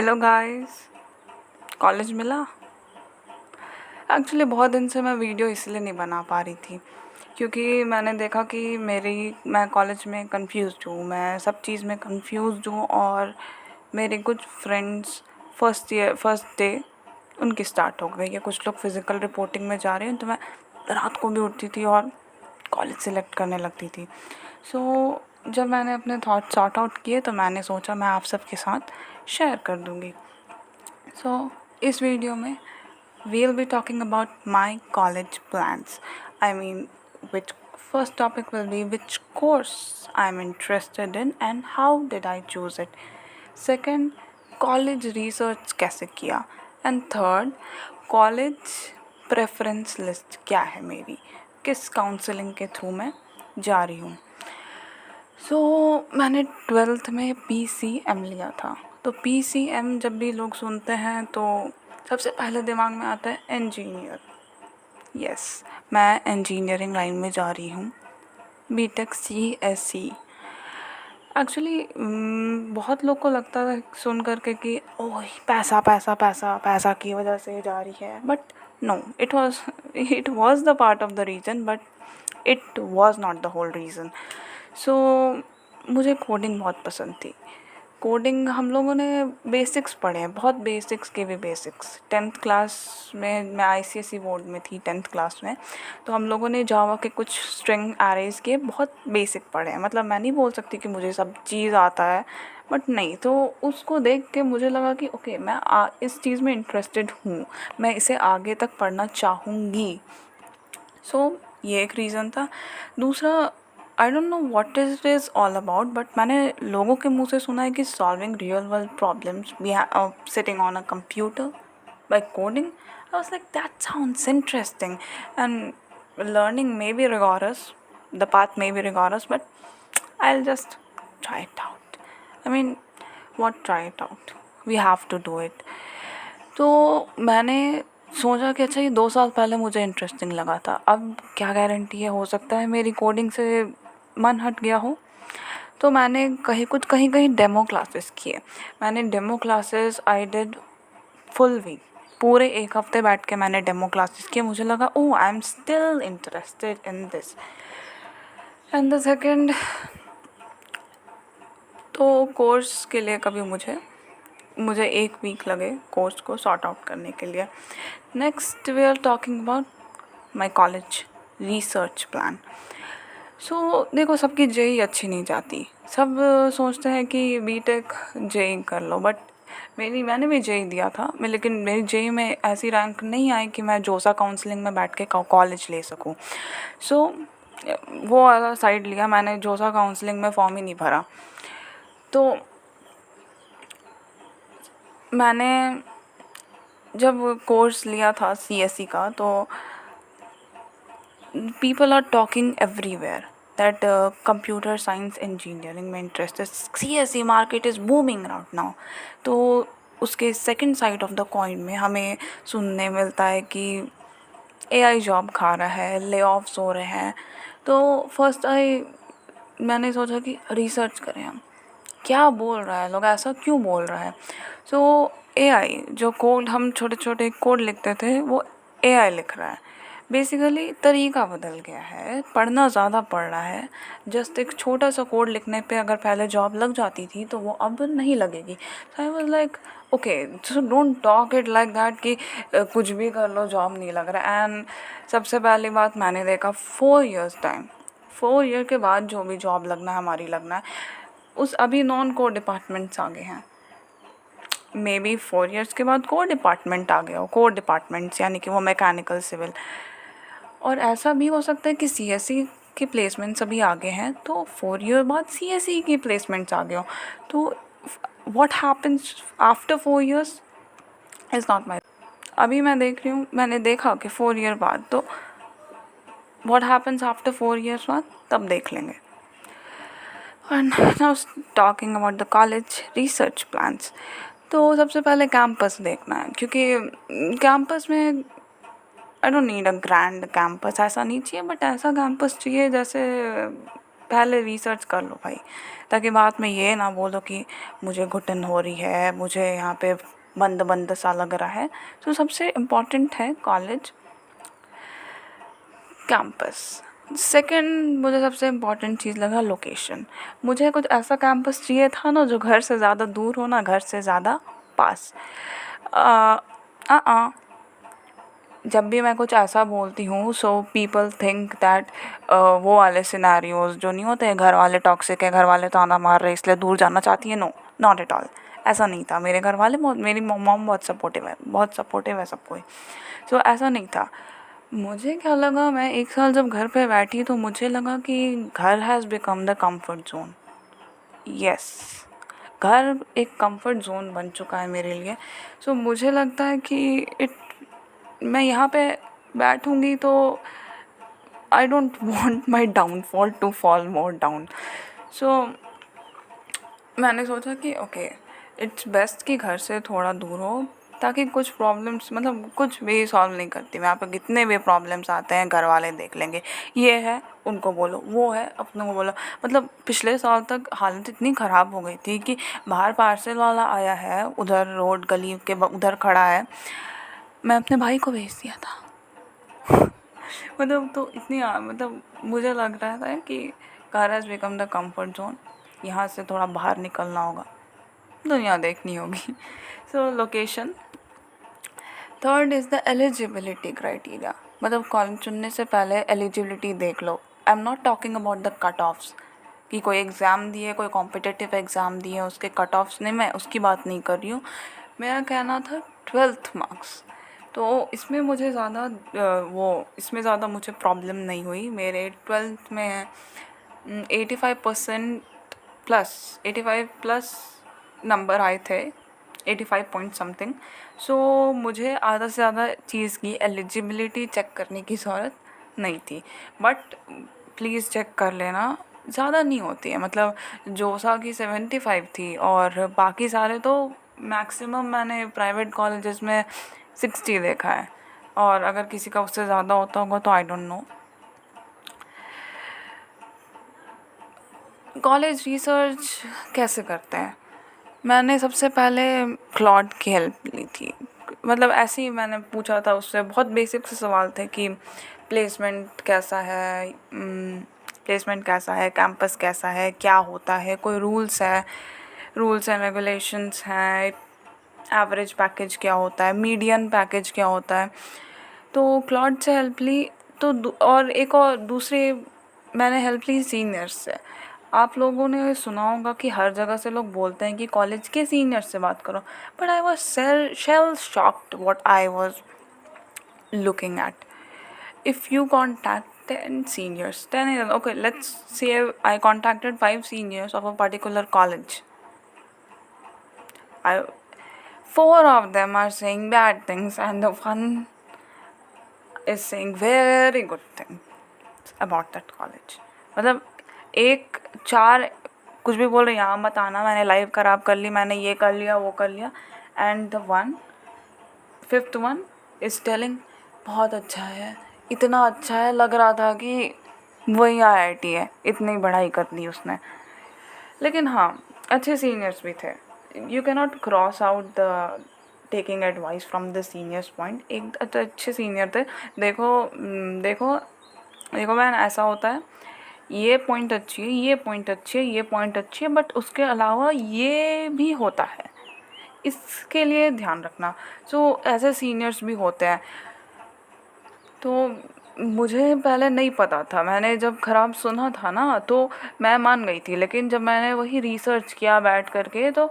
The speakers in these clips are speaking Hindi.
Hello guys. कॉलेज मिला। एक्चुअली बहुत दिन से मैं वीडियो इसलिए नहीं बना पा रही थी क्योंकि मैंने देखा कि मैं कॉलेज में कंफ्यूज्ड हूँ, मैं सब चीज़ में कंफ्यूज्ड हूँ। और मेरे कुछ फ्रेंड्स फर्स्ट डे उनकी स्टार्ट हो गई है, कुछ लोग फिज़िकल रिपोर्टिंग में जा रहे हैं, तो मैं रात को भी उठती थी और कॉलेज सेलेक्ट करने लगती थी। सो जब मैंने अपने थॉट सॉर्ट आउट किए तो मैंने सोचा मैं आप सबके साथ शेयर कर दूँगी। सो इस वीडियो में we'll be talking about my college plans. I mean, which first topic will be which course I'm interested in and how did I choose it. Second, college research कैसे किया. And third, college preference list क्या है मेरी, किस काउंसलिंग के थ्रू मैं जा रही हूँ. मैंने 12th में PCM लिया था. तो PCM जब भी लोग सुनते हैं तो सबसे पहले दिमाग में आता है इंजीनियर. यस, मैं इंजीनियरिंग लाइन में जा रही हूँ, BTech CSE. एक्चुअली बहुत लोग को लगता है सुन करके कि ओह पैसा पैसा पैसा पैसा की वजह से जा रही है, but no, it was the part of the reason, but it was not the whole reason. So मुझे कोडिंग बहुत पसंद थी. कोडिंग हम लोगों ने बेसिक्स पढ़े हैं, बहुत बेसिक्स के भी बेसिक्स. 10th क्लास में मैं ICSE बोर्ड में थी 10th क्लास में, तो हम लोगों ने जावा के कुछ स्ट्रिंग एरेज के बहुत बेसिक पढ़े हैं. मतलब मैं नहीं बोल सकती कि मुझे सब चीज़ आता है, बट नहीं, तो उसको देख के मुझे लगा कि ओके मैं इस चीज़ में इंटरेस्टेड हूँ, मैं इसे आगे तक पढ़ना चाहूँगी. ये एक रीज़न था. दूसरा, I don't know what is is all about, but मैंने लोगों के मुंह से सुना है कि solving real world problems sitting on a computer by coding. I was like, that sounds interesting. And learning may be rigorous, the path may be rigorous, but I'll just try it out. I mean, what try it out? We have to do it. तो मैंने सोचा कि अच्छा ये 2 साल पहले मुझे इंटरेस्टिंग लगा था, अब क्या गारंटी है, हो सकता है मेरी कोडिंग से मन हट गया हो. तो मैंने कहीं कहीं डेमो क्लासेस किए. मैंने demo classes I did full week, पूरे एक हफ्ते बैठ के मैंने डेमो क्लासेस किए. मुझे लगा oh I am still interested in this. And the second, तो कोर्स के लिए कभी मुझे 1 वीक लगे कोर्स को सॉर्ट आउट करने के लिए. Next we are talking about my college research plan. देखो, सबकी जेई अच्छी नहीं जाती. सब सोचते हैं कि BTech जेई कर लो, बट मैंने भी जेई दिया था, लेकिन मेरी जेई में ऐसी रैंक नहीं आई कि मैं जोसा काउंसलिंग में बैठ के कॉलेज ले सकूं. वो वाला साइड लिया मैंने, जोसा काउंसलिंग में फॉर्म ही नहीं भरा. तो मैंने जब कोर्स लिया था CSE का, तो people are talking everywhere that computer science engineering में इंटरेस्ट है, CSE market is booming right now. तो उसके second side of the coin में हमें सुनने मिलता है कि AI जॉब खा रहा है, ले ऑफ्स हो रहे हैं. तो मैंने सोचा कि रिसर्च करें हम, क्या बोल रहा है लोग, ऐसा क्यों बोल रहा है. AI जो कोड हम छोटे छोटे कोड लिखते थे वो AI लिख रहा है. बेसिकली तरीका बदल गया है, पढ़ना ज़्यादा पड़ रहा है. जस्ट एक छोटा सा कोड लिखने पे अगर पहले जॉब लग जाती थी तो वो अब नहीं लगेगी. So I was like okay, so don't talk it like that कि कुछ भी कर लो जॉब नहीं लग रहा. एंड सबसे पहली बात मैंने देखा 4 years टाइम, 4 year के बाद जो भी जॉब लगना है हमारी लगना है. अभी नॉन कोड डिपार्टमेंट्स आ गए हैं, मे बी 4 years के बाद कोर डिपार्टमेंट आ गया हो. कोर डिपार्टमेंट्स यानी कि वो मैकेनिकल, सिविल. और ऐसा भी हो सकता है कि CSE के प्लेसमेंट्स अभी आगे हैं तो 4 year बाद CSE की प्लेसमेंट्स आ गए हो. तो what happens after 4 years is not my. अभी मैं देख रही हूँ, मैंने देखा कि 4 year बाद, तो व्हाट हैपन्स आफ्टर 4 years बाद तब देख लेंगे. And now talking about the college research plans. तो सबसे पहले कैंपस देखना है, क्योंकि कैंपस में I don't need a grand campus, ऐसा नहीं चाहिए, बट ऐसा कैंपस चाहिए जैसे पहले रिसर्च कर लो भाई, ताकि बाद में ये ना बोलो कि मुझे घुटन हो रही है, मुझे यहाँ पे बंद बंद सा लग रहा है। तो सबसे इम्पॉर्टेंट है कॉलेज कैंपस। सेकंड मुझे सबसे इम्पॉर्टेंट चीज़ लगा लोकेशन। मुझे कुछ ऐसा कैंपस चाहिए था ना जो घर से ज़्यादा दूर हो ना घर से ज़्यादा पास। जब भी मैं कुछ ऐसा बोलती हूँ सो पीपल थिंक दैट वो वाले सिनेरियोज जो नहीं होते, घर वाले टॉक्सिक है, घर वाले ताना मार रहे इसलिए दूर जाना चाहती है। नो, नॉट एट ऑल, ऐसा नहीं था। मेरे घर वाले मेरी मॉम बहुत सपोर्टिव है सबको। सो ऐसा नहीं था। मुझे क्या लगा, मैं 1 साल जब घर पे बैठी तो मुझे लगा कि घर has become the comfort zone. Yes, घर एक कंफर्ट जोन बन चुका है मेरे लिए। सो मुझे लगता है कि मैं यहाँ पे बैठूँगी तो I don't want my downfall to fall more down. So मैंने सोचा कि ओके, इट्स बेस्ट कि घर से थोड़ा दूर हो, ताकि कुछ प्रॉब्लम्स मतलब कुछ भी सॉल्व नहीं करती मैं। यहाँ पे कितने भी प्रॉब्लम्स आते हैं घर वाले देख लेंगे, ये है उनको बोलो, वो है अपनों को बोलो। मतलब पिछले साल तक हालत इतनी ख़राब हो गई थी कि बाहर पार्सल वाला आया है, उधर रोड गली के उधर खड़ा है, मैं अपने भाई को भेज दिया था। मतलब तो इतनी मतलब मुझे लग रहा था कि घर has become the comfort zone, यहाँ से थोड़ा बाहर निकलना होगा, दुनिया देखनी होगी। So location. Third is the eligibility criteria. मतलब कॉलेज चुनने से पहले एलिजिबिलिटी देख लो। I am not talking about the cut offs कि कोई एग्ज़ाम दिए, कोई कॉम्पिटिटिव एग्ज़ाम दिए, उसके कट ऑफ्स नहीं, मैं उसकी बात नहीं कर रही हूँ। मेरा कहना था 12th मार्क्स। तो इसमें मुझे ज़्यादा इसमें ज़्यादा मुझे प्रॉब्लम नहीं हुई। मेरे 12th में 85% प्लस 85+ नंबर आए थे, 85 पॉइंट समथिंग। सो मुझे आधा से ज़्यादा चीज़ की एलिजिबिलिटी चेक करने की ज़रूरत नहीं थी। बट प्लीज़ चेक कर लेना, ज़्यादा नहीं होती है। मतलब जोसा की 75 थी और बाकी सारे तो मैक्सिमम मैंने प्राइवेट कॉलेजेस में 60 देखा है, और अगर किसी का उससे ज़्यादा होता होगा तो I don't know. College research कैसे करते हैं? मैंने सबसे पहले क्लॉड की हेल्प ली थी। मतलब ऐसे ही मैंने पूछा था उससे, बहुत बेसिक से सवाल थे कि प्लेसमेंट कैसा है, कैंपस कैसा है, क्या होता है, कोई रूल्स एंड रेगुलेशंस हैं, एवरेज पैकेज क्या होता है, मीडियन पैकेज क्या होता है। तो क्लॉड से हेल्प ली। तो और एक और दूसरे मैंने हेल्प ली सीनियर्स से। आप लोगों ने सुना होगा कि हर जगह से लोग बोलते हैं कि कॉलेज के सीनियर से बात करो, but I was shell shocked what I was looking at. If you contact 10 seniors, 10 okay, let's say I contacted 5 seniors of a particular college. 4 of them are saying bad things and the one is saying very good things about that college. मतलब 4 कुछ भी बोल रहे, यहाँ मत आना, मैंने लाइफ ख़राब कर ली, मैंने ये कर लिया वो कर लिया, and the 5th one is telling बहुत अच्छा है, इतना अच्छा है, लग रहा था कि वही IIT है, इतनी पढ़ाई कर ली उसने। लेकिन हाँ, अच्छे सीनियर्स भी थे। You can not cross out the taking advice from the seniors point. एक अच्छे सीनियर थे। देखो मैन, ऐसा होता है, ये पॉइंट अच्छी है, ये पॉइंट अच्छी है, ये पॉइंट अच्छी है, बट उसके अलावा ये भी होता है, इसके लिए ध्यान रखना। सो ऐसे सीनियर्स भी होते हैं। तो मुझे पहले नहीं पता था, मैंने जब ख़राब सुना था ना तो मैं मान गई थी, लेकिन जब मैंने वही रिसर्च किया बैठ करके तो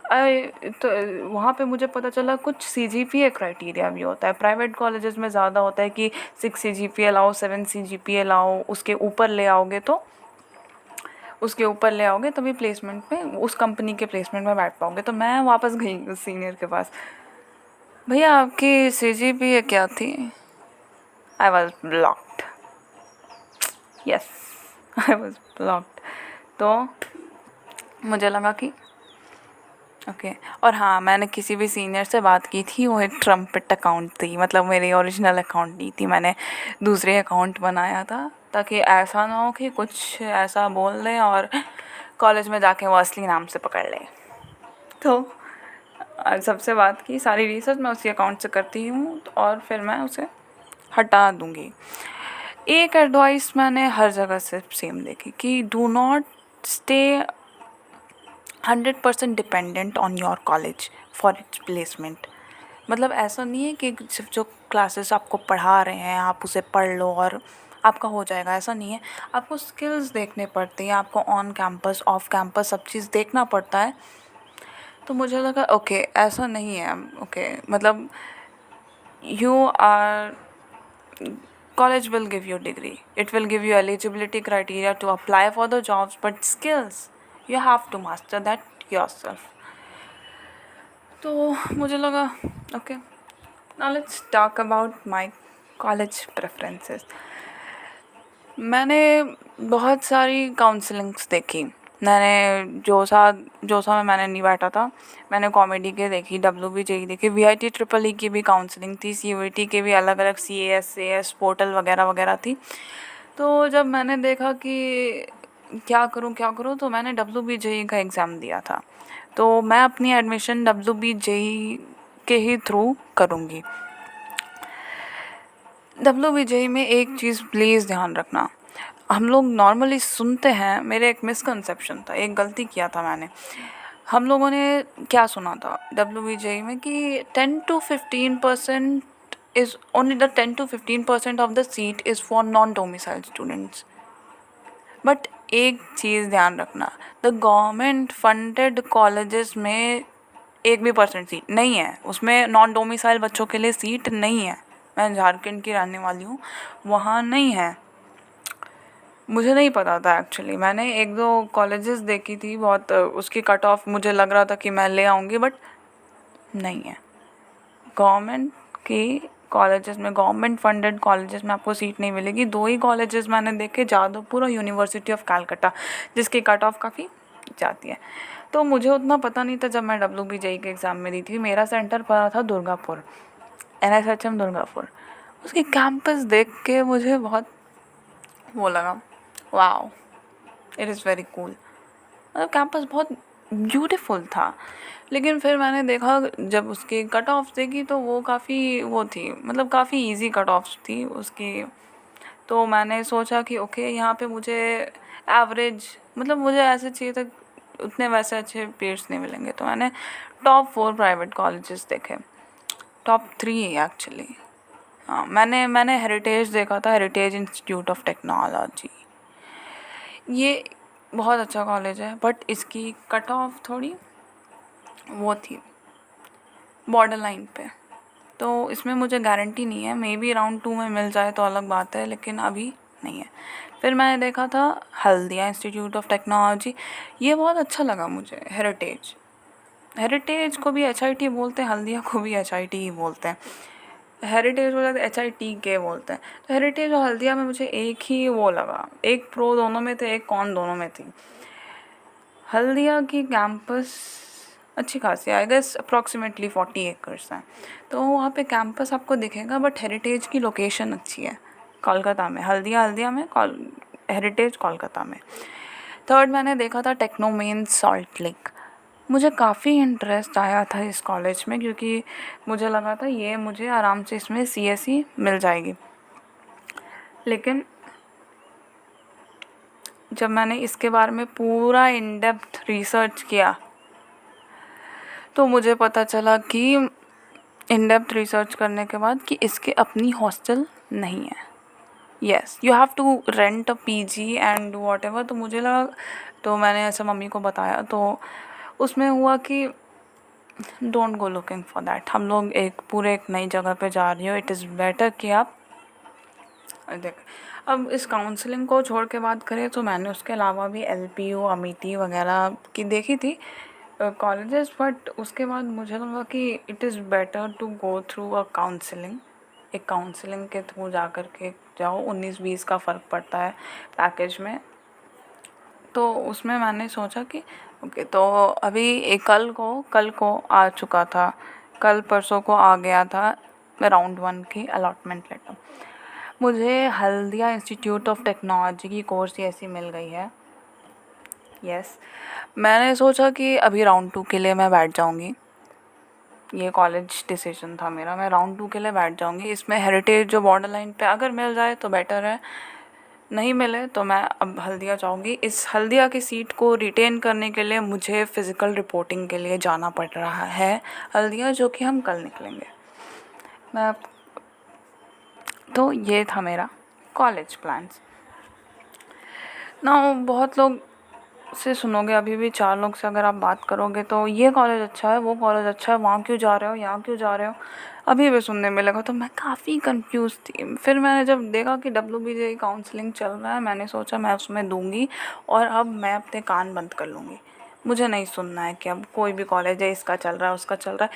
वहाँ पे मुझे पता चला कुछ CGPA क्राइटेरिया भी होता है। प्राइवेट कॉलेजेस में ज़्यादा होता है कि 6 CGPA लाओ, 7 CGPA लाओ, उसके ऊपर ले आओगे तभी प्लेसमेंट में, उस कंपनी के प्लेसमेंट में बैठ पाओगे। तो मैं वापस गई उस सीनियर के पास, भैया आपकी CGPA क्या थी? I was blocked. Yes, I was blocked. तो मुझे लगा कि ओके। और हाँ, मैंने किसी भी सीनियर से बात की थी, वो एक ट्रम्पेट अकाउंट थी, मतलब मेरी ओरिजिनल अकाउंट नहीं थी, मैंने दूसरे अकाउंट बनाया था ताकि ऐसा ना हो कि कुछ ऐसा बोल दें और कॉलेज में जाके वो असली नाम से पकड़ लें। तो सबसे बात की सारी रिसर्च मैं उसी अकाउंट से करती हूँ और फिर मैं उसे हटा दूँगी। एक एडवाइस मैंने हर जगह से सेम देखी कि do not stay 100% dependent on your college for its placement. मतलब ऐसा नहीं है कि सिर्फ जो क्लासेस आपको पढ़ा रहे हैं आप उसे पढ़ लो और आपका हो जाएगा, ऐसा नहीं है। आपको स्किल्स देखने पड़ती हैं, आपको ऑन कैंपस ऑफ कैंपस सब चीज़ देखना पड़ता है। तो मुझे लगा ओके ऐसा नहीं है, ओके मतलब your college will give you degree, it will give you eligibility criteria to apply for the jobs, but skills you have to master that yourself. तो मुझे लगा okay now let's talk about my college preferences. मैंने बहुत सारी काउंसलिंग्स देखी। मैंने जोसा में मैंने नहीं बैठा था, मैंने कॉमेडी के देखी, WBJE देखी, VIT ट्रिपल ई की भी काउंसलिंग थी, CUET के भी अलग अलग CAS पोर्टल वगैरह वगैरह थी। तो जब मैंने देखा कि क्या करूँ तो मैंने WBJE का एग्ज़ाम दिया था। तो मैं अपनी एडमिशन WBJE के ही थ्रू करूँगी। WBJE में एक चीज़ प्लीज़ ध्यान रखना, हम लोग नॉर्मली सुनते हैं, मेरे एक मिसकंसेप्शन था, एक गलती किया था मैंने। हम लोगों ने क्या सुना था WBJE में कि 10 to 15% is only the 10 to 15% of the seat is for non-domiciled students. But एक चीज़ ध्यान रखना, द गवर्नमेंट फंडेड कॉलेजेस में एक भी परसेंट सीट नहीं है, उसमें नॉन डोमिसाइल बच्चों के लिए सीट नहीं है। मैं झारखंड की रहने वाली हूँ, वहाँ नहीं है। मुझे नहीं पता था एक्चुअली, मैंने एक दो कॉलेजेस देखी थी, बहुत उसकी कट ऑफ मुझे लग रहा था कि मैं ले आऊँगी, बट नहीं है। गवर्नमेंट की कॉलेजेस में, गवर्नमेंट फंडेड कॉलेजेस में आपको सीट नहीं मिलेगी। 2 ही कॉलेजेस मैंने देखे, जादवपुर और यूनिवर्सिटी ऑफ कलकत्ता, जिसकी कट ऑफ काफ़ी जाती है। तो मुझे उतना पता नहीं था जब मैं WBJE के एग्ज़ाम में दी थी। मेरा सेंटर पड़ा था दुर्गापुर, NSHM दुर्गापुर। उसकी कैंपस देख के मुझे बहुत वो लगा, wow it is very cool, मतलब कैंपस बहुत ब्यूटीफुल था। लेकिन फिर मैंने देखा जब उसकी कट ऑफ देखी तो वो काफ़ी वो थी, मतलब काफ़ी इजी कट ऑफ थी उसकी। तो मैंने सोचा कि ओके यहाँ पे मुझे एवरेज, मतलब मुझे ऐसे चाहिए था, उतने वैसे अच्छे पेयर्स नहीं मिलेंगे। तो मैंने टॉप 4 प्राइवेट कॉलेजेस देखे, टॉप 3 एक्चुअली। हाँ, मैंने हेरिटेज देखा था, हेरिटेज इंस्टीट्यूट ऑफ टेक्नोलॉजी। ये बहुत अच्छा कॉलेज है, बट इसकी कट ऑफ थोड़ी वो थी बॉर्डर लाइन पे। तो इसमें मुझे गारंटी नहीं है, मे बी राउंड 2 में मिल जाए तो अलग बात है, लेकिन अभी नहीं है। फिर मैंने देखा था हल्दिया इंस्टीट्यूट ऑफ टेक्नोलॉजी, ये बहुत अच्छा लगा मुझे। हेरिटेज को भी HIT बोलते हैं, हल्दिया को भी HIT ही बोलते हैं। हेरिटेज बोला तो HIT के बोलते हैं। तो हेरिटेज और हल्दिया में मुझे एक ही वो लगा, एक प्रो दोनों में थे, एक कॉन दोनों में थी। हल्दिया की कैंपस अच्छी खासी, आई गेस अप्रॉक्सीमेटली 40 एकर्स हैं, तो वहाँ पे कैंपस आपको दिखेगा। बट हेरिटेज की लोकेशन अच्छी है कोलकाता में, हल्दिया में, हेरिटेज कोलकाता में। थर्ड मैंने देखा था टेक्नोमेन सॉल्ट लेक। मुझे काफ़ी इंटरेस्ट आया था इस कॉलेज में, क्योंकि मुझे लगा था ये मुझे आराम से इसमें CSE मिल जाएगी। लेकिन जब मैंने इसके बारे में पूरा इन डेप्थ रिसर्च किया तो मुझे पता चला कि इन डेप्थ रिसर्च करने के बाद कि इसके अपनी हॉस्टल नहीं है। Yes, you have to rent a PG and do whatever. तो मुझे लगा, तो मैंने ऐसा मम्मी को बताया, तो उसमें हुआ कि don't go looking for that. हम लोग एक नई जगह पे जा रही हो, इट इज़ बेटर कि आप देख। अब इस काउंसलिंग को छोड़ के बात करें तो मैंने उसके अलावा भी LPU अमिटी वगैरह की देखी थी कॉलेजेस, बट उसके बाद मुझे लगा कि it is better to go through a counselling. एक काउंसलिंग के थ्रू जा कर के जाओ, 19-20 का फ़र्क पड़ता है पैकेज में। तो उसमें मैंने सोचा कि ओके, तो अभी कल को आ चुका था, कल परसों को आ गया था राउंड 1 की अलॉटमेंट लेटर। मुझे हल्दिया इंस्टीट्यूट ऑफ टेक्नोलॉजी की कोर्स ऐसी मिल गई है। यस, मैंने सोचा कि अभी राउंड 2 के लिए मैं बैठ जाऊँगी। ये कॉलेज डिसीजन था मेरा, मैं राउंड 2 के लिए बैठ जाऊँगी। इसमें हेरिटेज जो बॉर्डर लाइन पे अगर मिल जाए तो बेटर है, नहीं मिले तो मैं अब हल्दिया जाऊँगी। इस हल्दिया की सीट को रिटेन करने के लिए मुझे फ़िज़िकल रिपोर्टिंग के लिए जाना पड़ रहा है हल्दिया, जो कि हम कल निकलेंगे। मैं तो ये था मेरा कॉलेज प्लान्स ना। बहुत लोग से सुनोगे, अभी भी 4 लोग से अगर आप बात करोगे तो ये कॉलेज अच्छा है, वो कॉलेज अच्छा है, वहाँ क्यों जा रहे हो, यहाँ क्यों जा रहे हो, अभी भी सुनने में लगा। तो मैं काफ़ी कंफ्यूज थी। फिर मैंने जब देखा कि WBJ काउंसलिंग चल रहा है, मैंने सोचा मैं उसमें दूंगी और अब मैं अपने कान बंद कर लूँगी। मुझे नहीं सुनना है कि अब कोई भी कॉलेज है, इसका चल रहा है, उसका चल रहा है।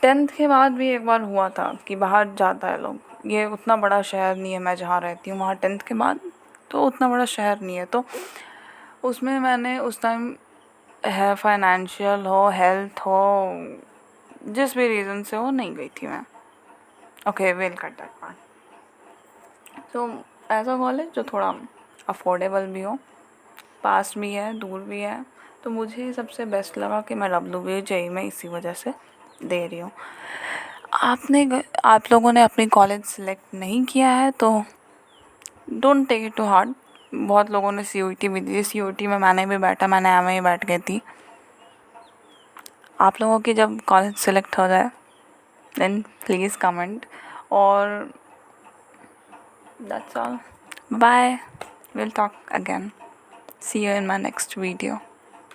10th के बाद भी एक बार हुआ था कि बाहर जाता है लोग, ये उतना बड़ा शहर नहीं है मैं जहाँ रहती हूँ, वहाँ 10th के बाद तो उतना बड़ा शहर नहीं है। तो उसमें मैंने उस टाइम है, फाइनेंशियल हो, हेल्थ हो, जिस भी रीज़न से हो, नहीं गई थी मैं। Okay, will cut that part. तो ऐसा कॉलेज जो थोड़ा अफोर्डेबल भी हो, पास भी है, दूर भी है, तो मुझे सबसे बेस्ट लगा कि मैं WBJ में इसी वजह से दे रही हूँ। आप लोगों ने अपनी कॉलेज सेलेक्ट नहीं किया है तो don't take it to heart. बहुत लोगों ने CUET भी दी, CUET में मैंने भी बैठा, मैंने एम ही बैठ गई थी। आप लोगों की जब कॉलेज सेलेक्ट हो जाए देन प्लीज़ कमेंट, और that's all. Bye, will talk again, see you in my next video.